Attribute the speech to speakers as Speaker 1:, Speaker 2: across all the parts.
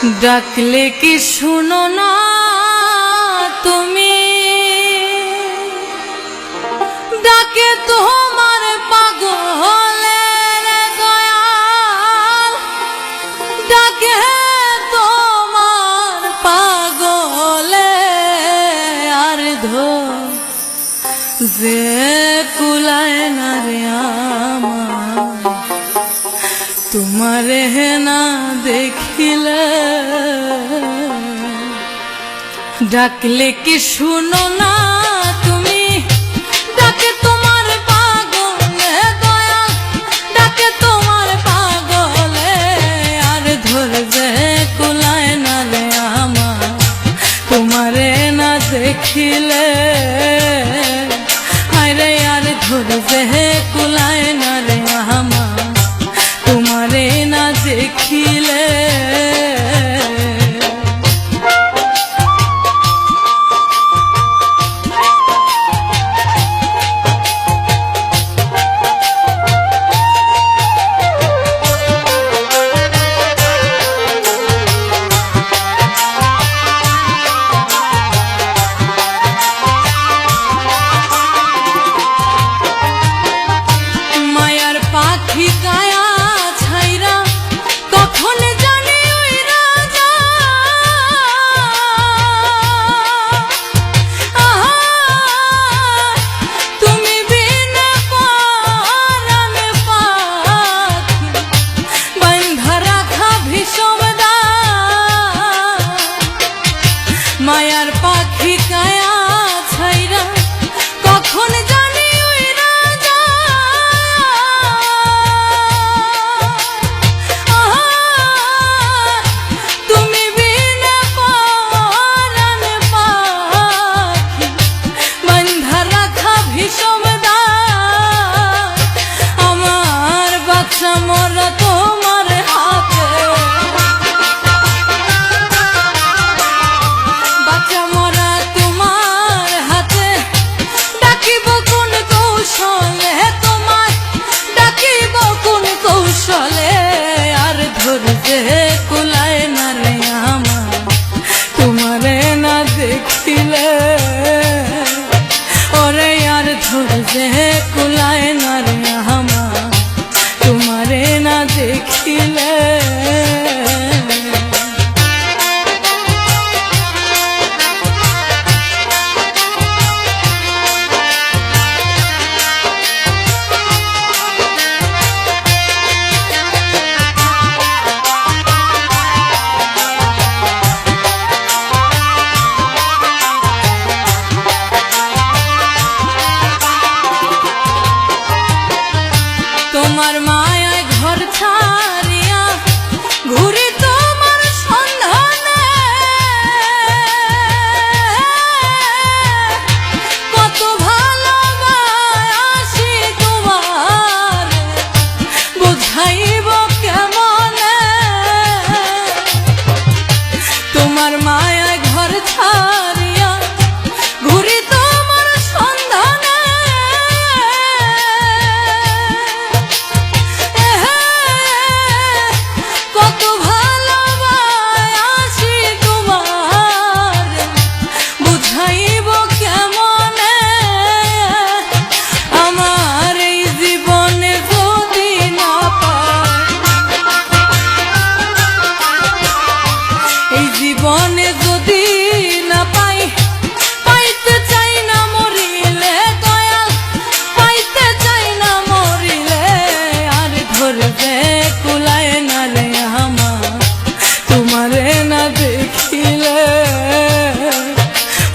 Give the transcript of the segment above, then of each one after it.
Speaker 1: ডাকলে কি শুনো না তুমি, ডাকে তোমার পাগলের দয়াল, ডাকে তোমার পাগলে আর যে কুলায় না রে আমার তোমারে না দেখিলে। ডাকলে কি শুনো না তুমি, ডাকে তোমার পাগলে দয়া, ডাকে তোমার পাগলে আর ধরবে কুলায় না রে আমার তোমারে না দেখিলে। আরে আর ধরবে কুলায় না রে আমার তোমারে না দেখিলে। মায়ার পাখি কায়া ছাইরা কখন জানি উইরা যায়, তুমি বিনা পরাণে পাখি বাঁধা রাখা ভীষণ দায়। মায়ার পাখি কায়া ছাইরা কখন জানি উইরা যায়, তুমি বিনা পরাণে পাখি বাঁধা রাখা ভীষণ দায়। আমার বাচ্চা মরা তোমার হাতে, বাচ্চা মরা তোমার হাতে, ডাকিব কোন কৌশলে তোমায়, ডাকিব কোন কৌশলে আর ধরতে কুলায় না রে আমার তোমারে না দেখিলে। ওরে আর ধরতে কুলায় না রে আমার তোমারে না দেখিলে। তোমার মায়ায় ঘর ছাড়িয়া ঘুরি তোমার সন্ধানে, কত ভালোবাসি তোমার বুঝাইব কেমনে। তোমার মায়ায় ঘর ছাড়িয়া ঘুরি তোমার সন্ধানে, কত ভালোবাসি তোমার বুঝাইব কেমনে। আমার এই জীবনে যদি না পাই, এই জীবনে যদি না পাই, পাইতে চাই না মরিলে দয়াল, পাইতে চাই না মরিলে আর ধরবে কুলায় না রে আমার তোমারে না দেখিলে।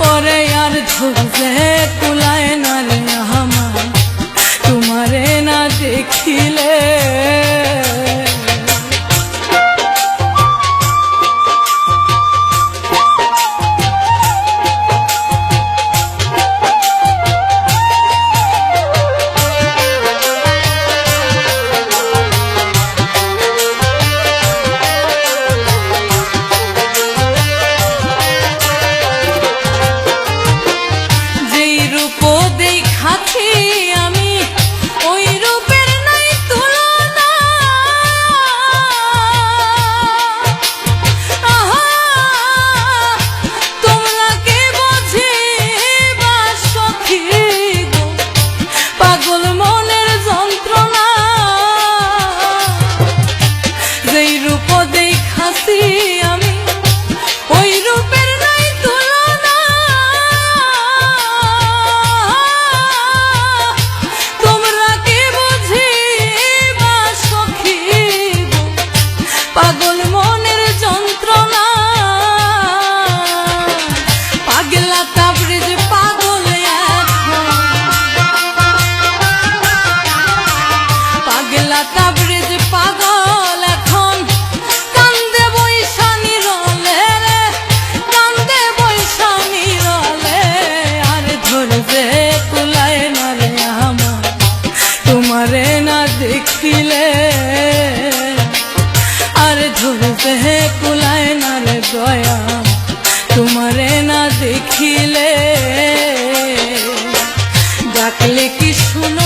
Speaker 1: ওরে আর ধরবে কুলায় না রে আমার তোমারে না দেখিলে। যেই রূপ দেখাচ্ছি আমি ওই রূপের নাই তুলনা, পাগলা তাবরিজ পাগল এখন কান্দে বৈশানী রলে রে, কান্দে বৈশানী রলে। আর ধরবে কুলায় না রে আমার তোমারে না দেখিলে, আর ধরবে কুলায় না রে দয়া তোমারে না দেখিলে। ডাকলে কি শুনো